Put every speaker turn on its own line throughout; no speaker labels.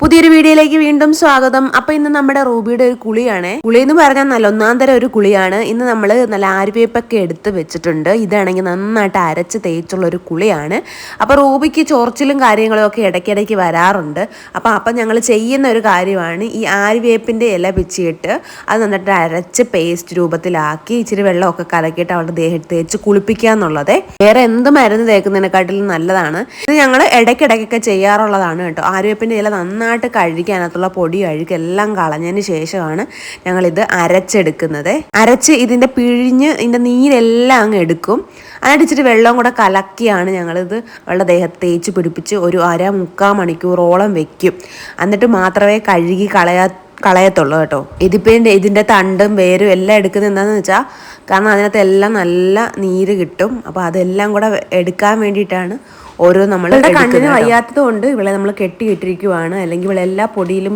പുതിയൊരു വീഡിയോയിലേക്ക് വീണ്ടും സ്വാഗതം. അപ്പൊ ഇന്ന് നമ്മുടെ റൂബിയുടെ ഒരു കുളിയാണ്. കുളി എന്ന് പറഞ്ഞാൽ നല്ല ഒന്നാം തരം ഒരു കുളിയാണ്. ഇന്ന് നമ്മൾ നല്ല ആര്യവേപ്പൊക്കെ എടുത്ത് വെച്ചിട്ടുണ്ട്. ഇതാണെങ്കിൽ നന്നായിട്ട് അരച്ച് തേച്ചുള്ള ഒരു കുളിയാണ്. അപ്പൊ റൂബിക്ക് ചൊറിച്ചിലും കാര്യങ്ങളും ഒക്കെ ഇടയ്ക്കിടയ്ക്ക് വരാറുണ്ട്. അപ്പൊ ഞങ്ങൾ ചെയ്യുന്ന ഒരു കാര്യമാണ് ഈ ആര്യവേപ്പിന്റെ ഇല പിച്ചിയിട്ട് അത് നന്നായിട്ട് അരച്ച് പേസ്റ്റ് രൂപത്തിലാക്കി ഇച്ചിരി വെള്ളമൊക്കെ കലക്കിയിട്ട് അവളുടെ ദേഹത്ത് തേച്ച് കുളിപ്പിക്കുക എന്നുള്ളത് വേറെ എന്ത് മരുന്ന് തേക്കുന്നതിനെക്കാട്ടിലും നല്ലതാണ്. ഇത് ഞങ്ങൾ ഇടയ്ക്കിടയ്ക്കൊക്കെ ചെയ്യാറുള്ളതാണ് കേട്ടോ. ആര്യവേപ്പിന്റെ ഇല നന്നായിട്ട് കഴുകി അതിനകത്തുള്ള പൊടി അഴുക്കെല്ലാം കളഞ്ഞതിന് ശേഷമാണ് ഞങ്ങളിത് അരച്ചെടുക്കുന്നത്. അരച്ച് ഇതിൻ്റെ പിഴിഞ്ഞ് ഇതിൻ്റെ നീരെല്ലാം അങ്ങ് എടുക്കും. അതിനായിട്ട് ഇച്ചിരി വെള്ളം കൂടെ കലക്കിയാണ് ഞങ്ങളിത് അവളുടെ ദേഹത്ത് തേച്ച് പിടിപ്പിച്ച് ഒരു 1/2-3/4 മണിക്കൂറോളം വെക്കും. എന്നിട്ട് മാത്രമേ കഴുകി കളയത്തുള്ളൂ കേട്ടോ. ഇതിൻ്റെ തണ്ടും വേരും എല്ലാം എടുക്കുന്നത് എന്താണെന്ന് വെച്ചാൽ കാരണം അതിനകത്ത് എല്ലാം നല്ല നീര് കിട്ടും. അപ്പോൾ അതെല്ലാം കൂടെ എടുക്കാൻ വേണ്ടിയിട്ടാണ് ഓരോ നമ്മളുടെ കണ്ണിന് വയ്യാത്തത് കൊണ്ട് ഇവളെ നമ്മൾ കെട്ടിയിട്ടിരിക്കുവാണ്. അല്ലെങ്കിൽ ഇവളെ എല്ലാ പൊടിയിലും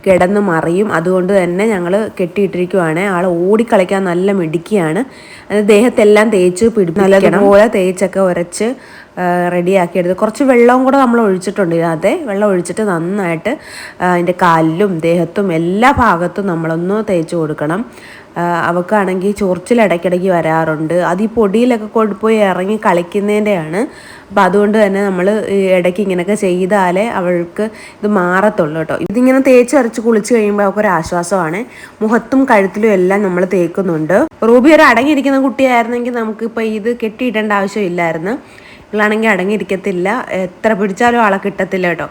കിടന്ന് മറിയും. അതുകൊണ്ട് തന്നെ ഞങ്ങൾ കെട്ടിയിട്ടിരിക്കുവാണ്. ആൾ ഓടിക്കളിക്കാൻ നല്ല മിടുക്കിയാണ്. ദേഹത്തെല്ലാം തേച്ച് നല്ലതുപോലെ തേച്ചൊക്കെ ഉരച്ച് റെഡിയാക്കി എടുത്ത് കുറച്ച് വെള്ളവും കൂടെ നമ്മൾ ഒഴിച്ചിട്ടുണ്ട്. ഇതിനകത്തെ വെള്ളം ഒഴിച്ചിട്ട് നന്നായിട്ട് അതിൻ്റെ കാലിലും ദേഹത്തും എല്ലാ ഭാഗത്തും നമ്മളൊന്ന് തേച്ച് കൊടുക്കണം. അവൾക്കാണെങ്കിൽ ചൊറിച്ചിൽ ഇടയ്ക്കിടയ്ക്ക് വരാറുണ്ട്. അത് ഈ പൊടിയിലൊക്കെ കൊണ്ടുപോയി ഇറങ്ങി കളിക്കുന്നതിൻ്റെയാണ്. അപ്പം അതുകൊണ്ട് തന്നെ നമ്മൾ ഇടയ്ക്ക് ഇങ്ങനെയൊക്കെ ചെയ്താലേ അവൾക്ക് ഇത് മാറത്തുള്ളൂ കേട്ടോ. ഇതിങ്ങനെ തേച്ച് അരച്ച് കുളിച്ച് കഴിയുമ്പോൾ അവൾക്കൊരു ആശ്വാസമാണ്. മുഖത്തും കഴുത്തിലും എല്ലാം നമ്മൾ തേക്കുന്നുണ്ട്. റൂബി ഒരു അടങ്ങിയിരിക്കുന്ന കുട്ടിയായിരുന്നെങ്കിൽ നമുക്കിപ്പോൾ ഇത് കെട്ടിയിടേണ്ട ആവശ്യമില്ലായിരുന്നു. ഇവളാണെങ്കിൽ അടങ്ങിയിരിക്കത്തില്ല. എത്ര പിടിച്ചാലും ആളെ കിട്ടത്തില്ല കേട്ടോ.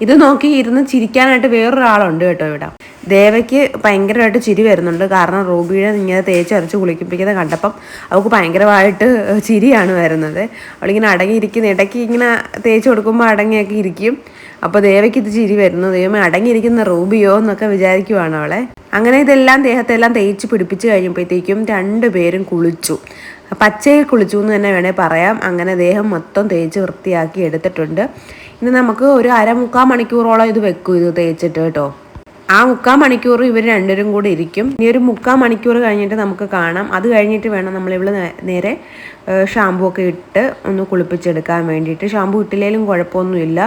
ഇത് നോക്കി ഇരുന്ന് ചിരിക്കാനായിട്ട് വേറൊരാളുണ്ട് കേട്ടോ ഇവിടെ. ദേവയ്ക്ക് ഭയങ്കരമായിട്ട് ചിരി വരുന്നുണ്ട്. കാരണം റൂബിയെ ഇങ്ങനെ തേച്ച് അരച്ച് കുളിപ്പിക്കുന്നത് കണ്ടപ്പം അവൾക്ക് ഭയങ്കരമായിട്ട് ചിരിയാണ് വരുന്നത്. അവളിങ്ങനെ അടങ്ങിയിരിക്കുന്ന ഇടയ്ക്ക് ഇങ്ങനെ തേച്ച് കൊടുക്കുമ്പോൾ അടങ്ങിയൊക്കെ ഇരിക്കും. അപ്പോൾ ദേവയ്ക്ക് ഇത് ചിരി വരുന്നു. ദൈവമേ അടങ്ങിയിരിക്കുന്ന റൂബിയോ എന്നൊക്കെ വിചാരിക്കുവാണ് അവളെ. അങ്ങനെ ഇതെല്ലാം ദേഹത്തെല്ലാം തേച്ച് പിടിപ്പിച്ച് കഴിയുമ്പോഴത്തേക്കും രണ്ടുപേരും കുളിച്ചു. പച്ചയിൽ കുളിച്ചു എന്ന് തന്നെ വേണേൽ പറയാം. അങ്ങനെ ദേഹം മൊത്തം തേച്ച് വൃത്തിയാക്കി എടുത്തിട്ടുണ്ട്. ഇനി നമുക്ക് ഒരു 1/2-3/4 മണിക്കൂറോളം ഇത് വെക്കും ഇത് തേച്ചിട്ട് കേട്ടോ. ആ 3/4 മണിക്കൂർ ഇവർ രണ്ടുപേരും കൂടി ഇരിക്കും. ഇനി ഒരു 3/4 മണിക്കൂർ കഴിഞ്ഞിട്ട് നമുക്ക് കാണാം. അത് കഴിഞ്ഞിട്ട് വേണം നമ്മളിവിടെ നേരെ ഷാമ്പൂ ഒക്കെ ഇട്ട് ഒന്ന് കുളിപ്പിച്ചെടുക്കാൻ വേണ്ടിയിട്ട്. ഷാമ്പൂ ഇട്ടില്ലെങ്കിലും കുഴപ്പമൊന്നുമില്ല.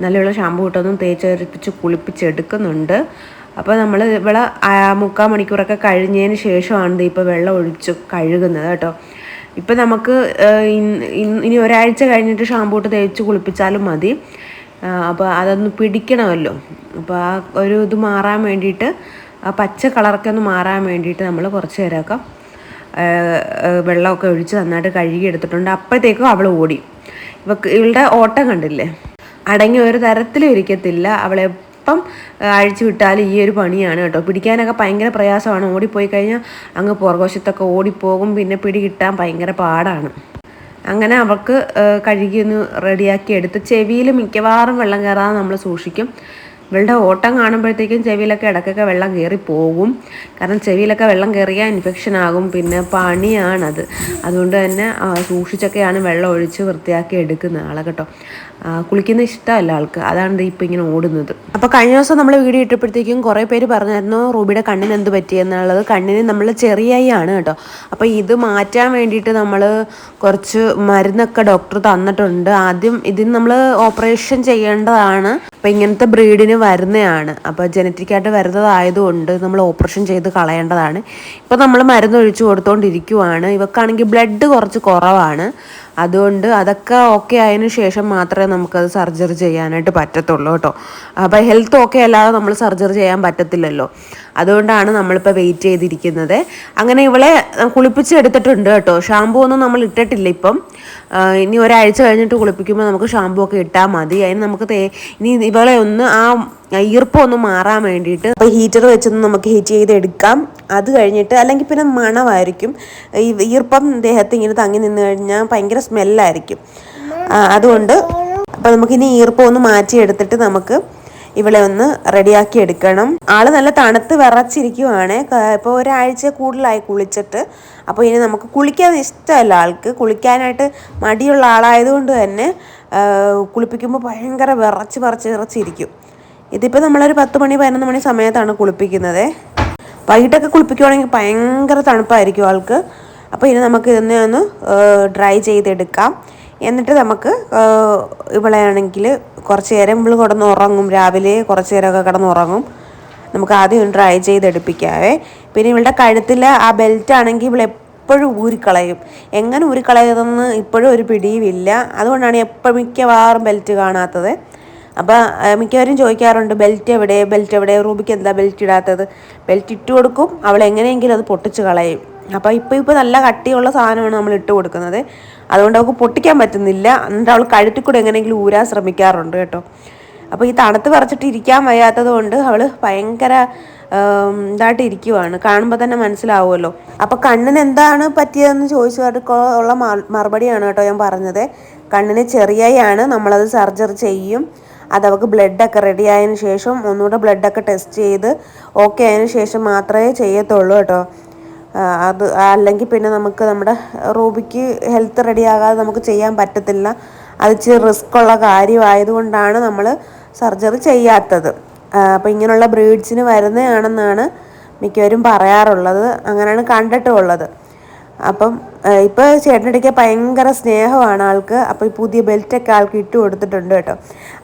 നല്ലുള്ള ഷാമ്പൂ ഇട്ടൊന്നും തേച്ചരിപ്പിച്ച് കുളിപ്പിച്ചെടുക്കുന്നുണ്ട്. അപ്പോൾ നമ്മൾ ഇവിടെ 3/4 മണിക്കൂറൊക്കെ കഴിഞ്ഞതിന് ശേഷമാണ് ഇപ്പോൾ വെള്ളം ഒഴിച്ച് കഴുകുന്നത് കേട്ടോ. ഇപ്പം നമുക്ക് ഇനി ഒരാഴ്ച കഴിഞ്ഞിട്ട് ഷാമ്പൂ ഇട്ട് തേച്ച് കുളിപ്പിച്ചാലും മതി. അപ്പോൾ അതൊന്ന് പിടിക്കണമല്ലോ. അപ്പോൾ ആ ഒരു ഇത് മാറാൻ വേണ്ടിയിട്ട് ആ പച്ച കളറൊക്കെ ഒന്ന് മാറാൻ വേണ്ടിയിട്ട് നമ്മൾ കുറച്ച് നേരമൊക്കെ വെള്ളമൊക്കെ ഒഴിച്ച് നന്നായിട്ട് കഴുകി എടുത്തിട്ടുണ്ട്. അപ്പോഴത്തേക്കും അവൾ ഓടി. ഇവളുടെ ഓട്ടം കണ്ടില്ലേ, അടങ്ങി ഒരു തരത്തിലും ഇരിക്കത്തില്ല. അവളെപ്പം അഴിച്ചു വിട്ടാലും ഈ ഒരു പണിയാണ് കേട്ടോ. പിടിക്കാനൊക്കെ ഭയങ്കര പ്രയാസമാണ്. ഓടിപ്പോയി കഴിഞ്ഞാൽ അങ്ങ് പുറകോശത്തൊക്കെ ഓടിപ്പോകും. പിന്നെ പിടി കിട്ടാൻ ഭയങ്കര പാടാണ്. അങ്ങനെ അവൾക്ക് കഴുകി ഒന്ന് റെഡിയാക്കി എടുത്ത് ചെവിയിൽ മിക്കവാറും വെള്ളം കയറാതെ നമ്മൾ സൂക്ഷിക്കും. ഇവളുടെ ഓട്ടം കാണുമ്പോഴത്തേക്കും ചെവിയിലൊക്കെ ഇടയ്ക്കൊക്കെ വെള്ളം കയറി പോകും. കാരണം ചെവിയിലൊക്കെ വെള്ളം കയറിയാൽ ഇൻഫെക്ഷൻ ആകും. പിന്നെ പണിയാണത്. അതുകൊണ്ട് തന്നെ സൂക്ഷിച്ചൊക്കെയാണ് വെള്ളം ഒഴിച്ച് വൃത്തിയാക്കി എടുക്കുന്ന ആളെ കേട്ടോ. കുളിക്കുന്ന ഇഷ്ടമല്ല ആൾക്ക്. അതാണ് ഇപ്പം ഇങ്ങനെ ഓടുന്നത്. അപ്പോൾ കഴിഞ്ഞ ദിവസം നമ്മൾ വീഡിയോ ഇട്ടപ്പോഴത്തേക്കും കുറേ പേര് പറഞ്ഞായിരുന്നു റൂബിയുടെ കണ്ണിന് എന്ത് പറ്റിയെന്നുള്ളത്. കണ്ണിന് നമ്മൾ ചെറിയ ആണ് കേട്ടോ. അപ്പോൾ ഇത് മാറ്റാൻ വേണ്ടിയിട്ട് നമ്മൾ കുറച്ച് മരുന്നൊക്കെ ഡോക്ടർ തന്നിട്ടുണ്ട്. ആദ്യം ഇതിന് നമ്മൾ ഓപ്പറേഷൻ ചെയ്യേണ്ടതാണ്. അപ്പോൾ ഇങ്ങനത്തെ ബ്രീഡിന് വരുന്നതാണ്. അപ്പോൾ ജനറ്റിക്കായിട്ട് വരുന്നതായതുകൊണ്ട് നമ്മൾ ഓപ്പറേഷൻ ചെയ്ത് കളയേണ്ടതാണ്. ഇപ്പോൾ നമ്മൾ മരുന്ന് ഒഴിച്ചു കൊടുത്തുകൊണ്ടിരിക്കുവാണ്. ഇവക്കാണെങ്കിൽ ബ്ലഡ് കുറച്ച് കുറവാണ്. അതുകൊണ്ട് അതൊക്കെ ഓക്കെ ആയതിനു ശേഷം മാത്രമേ നമുക്കത് സർജറി ചെയ്യാനായിട്ട് പറ്റത്തുള്ളൂ കേട്ടോ. അപ്പോൾ ഹെൽത്ത് ഓക്കെ അല്ലാതെ നമ്മൾ സർജറി ചെയ്യാൻ പറ്റത്തില്ലല്ലോ. അതുകൊണ്ടാണ് നമ്മളിപ്പോൾ വെയിറ്റ് ചെയ്തിരിക്കുന്നത്. അങ്ങനെ ഇവളെ കുളിപ്പിച്ചെടുത്തിട്ടുണ്ട് കേട്ടോ. ഷാമ്പൂ ഒന്നും നമ്മൾ ഇട്ടിട്ടില്ല ഇപ്പം. ഇനി ഒരാഴ്ച കഴിഞ്ഞിട്ട് കുളിപ്പിക്കുമ്പോൾ നമുക്ക് ഷാമ്പൂ ഒക്കെ ഇട്ടാൽ മതി. അതിന് നമുക്ക് ഇനി ഇവളെ ഒന്ന് ആ ഈർപ്പം ഒന്ന് മാറാൻ വേണ്ടിയിട്ട് ഹീറ്റർ വെച്ചൊന്ന് നമുക്ക് ഹീറ്റ് ചെയ്തെടുക്കാം. അത് കഴിഞ്ഞിട്ട് അല്ലെങ്കിൽ പിന്നെ മണമായിരിക്കും. ഈ ഈർപ്പം ദേഹത്ത് ഇങ്ങനെ തങ്ങി നിന്ന് കഴിഞ്ഞാൽ ഭയങ്കര സ്മെല്ലായിരിക്കും. അതുകൊണ്ട് അപ്പോൾ നമുക്കിനി ഈർപ്പം ഒന്ന് മാറ്റിയെടുത്തിട്ട് നമുക്ക് ഇവളെ ഒന്ന് റെഡിയാക്കി എടുക്കണം. ആള് നല്ല തണുത്ത് വിറച്ചിരിക്കുവാണ്. ഇപ്പോൾ ഒരാഴ്ച കൂടുതലായി കുളിച്ചിട്ട്. അപ്പോൾ ഇനി നമുക്ക് കുളിക്കാൻ ഇഷ്ടമല്ല ആൾക്ക്. കുളിക്കാനായിട്ട് മടിയുള്ള ആളായതുകൊണ്ട് തന്നെ കുളിപ്പിക്കുമ്പോൾ ഭയങ്കര വിറച്ചിരിക്കും. ഇതിപ്പോൾ നമ്മളൊരു 10 മണി 11 മണി സമയത്താണ് കുളിപ്പിക്കുന്നത്. വൈകിട്ടൊക്കെ കുളിപ്പിക്കുവാണെങ്കിൽ ഭയങ്കര തണുപ്പായിരിക്കും ആൾക്ക്. അപ്പോൾ ഇനി നമുക്ക് ഇതിനെ ഒന്ന് ഡ്രൈ ചെയ്തെടുക്കാം. എന്നിട്ട് നമുക്ക് ഇവളെയാണെങ്കിൽ കുറച്ച് നേരം ഇവൾ കിടന്നുറങ്ങും, രാവിലെ കുറച്ച് നേരമൊക്കെ കിടന്നുറങ്ങും. നമുക്ക് ആദ്യം ഒന്ന് ട്രൈ ചെയ്തെടുപ്പിക്കാവേ. പിന്നെ ഇവളുടെ കഴുത്തിൽ ആ ബെൽറ്റ് ആണെങ്കിൽ ഇവൾ എപ്പോഴും ഊരിക്കളയും. എങ്ങനെ ഊരിക്കളയതെന്ന് ഇപ്പോഴും ഒരു പിടിയുമില്ല. അതുകൊണ്ടാണ് എപ്പോഴും മിക്കവാറും ബെൽറ്റ് കാണാത്തത്. അപ്പോൾ മിക്കവരും ചോദിക്കാറുണ്ട് ബെൽറ്റ് എവിടെ, ബെൽറ്റ് എവിടെ, റൂബിക്ക് എന്താ ബെൽറ്റ് ഇടാത്തത്. ബെൽറ്റ് ഇട്ട് കൊടുക്കും, അവൾ എങ്ങനെയെങ്കിലും അത് പൊട്ടിച്ച് കളയും. അപ്പോൾ ഇപ്പോൾ നല്ല കട്ടിയുള്ള സാധനമാണ് നമ്മൾ ഇട്ട് കൊടുക്കുന്നത്. അതുകൊണ്ട് അവൾക്ക് പൊട്ടിക്കാൻ പറ്റുന്നില്ല. എന്നിട്ട് അവൾ കഴുത്തിൽ കൂടെ എങ്ങനെയെങ്കിലും ഊരാൻ ശ്രമിക്കാറുണ്ട് കേട്ടോ. അപ്പോൾ ഈ തണുത്ത് വിറച്ചിട്ട് ഇരിക്കാൻ വയ്യാത്തത് കൊണ്ട് അവൾ ഭയങ്കര ഇതായിട്ട് ഇരിക്കുവാണ്. കാണുമ്പോൾ തന്നെ മനസ്സിലാവുമല്ലോ. അപ്പോൾ കണ്ണിന് എന്താണ് പറ്റിയതെന്ന് ചോദിച്ചവർക്ക് ഉള്ള മറുപടിയാണ് കേട്ടോ ഞാൻ പറഞ്ഞത്. കണ്ണിന് ചെറിയാണ്, നമ്മളത് സർജറി ചെയ്യും. അതവൾക്ക് ബ്ലഡൊക്കെ റെഡി ആയതിനു ശേഷം ഒന്നുകൂടെ ബ്ലഡൊക്കെ ടെസ്റ്റ് ചെയ്ത് ഓക്കെ ആയതിനു ശേഷം മാത്രമേ ചെയ്യത്തുള്ളൂ കേട്ടോ. അത് അല്ലെങ്കിൽ പിന്നെ നമുക്ക് നമ്മുടെ റൂബിക്ക് ഹെൽത്ത് റെഡി ആകാതെ നമുക്ക് ചെയ്യാൻ പറ്റത്തില്ല. അത് ഇച്ചിരി റിസ്ക് ഉള്ള കാര്യമായതുകൊണ്ടാണ് നമ്മൾ സർജറി ചെയ്യാത്തത്. അപ്പോൾ ഇങ്ങനെയുള്ള ബ്രീഡ്സിന് വരുന്നതാണെന്നാണ് മിക്കവരും പറയാറുള്ളത്. അങ്ങനെയാണ് കണ്ടിട്ടുള്ളത്. അപ്പം ഇപ്പോൾ ചേട്ടനടിക്ക് ഭയങ്കര സ്നേഹമാണ് ആൾക്ക്. അപ്പോൾ ഈ പുതിയ ബെൽറ്റൊക്കെ ആൾക്ക് ഇട്ട് കൊടുത്തിട്ടുണ്ട് കേട്ടോ.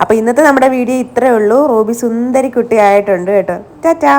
അപ്പോൾ ഇന്നത്തെ നമ്മുടെ വീഡിയോ ഇത്രയേ ഉള്ളൂ. റൂബി സുന്ദരി കുട്ടിയായിട്ടുണ്ട് കേട്ടോ. ടാറ്റാ.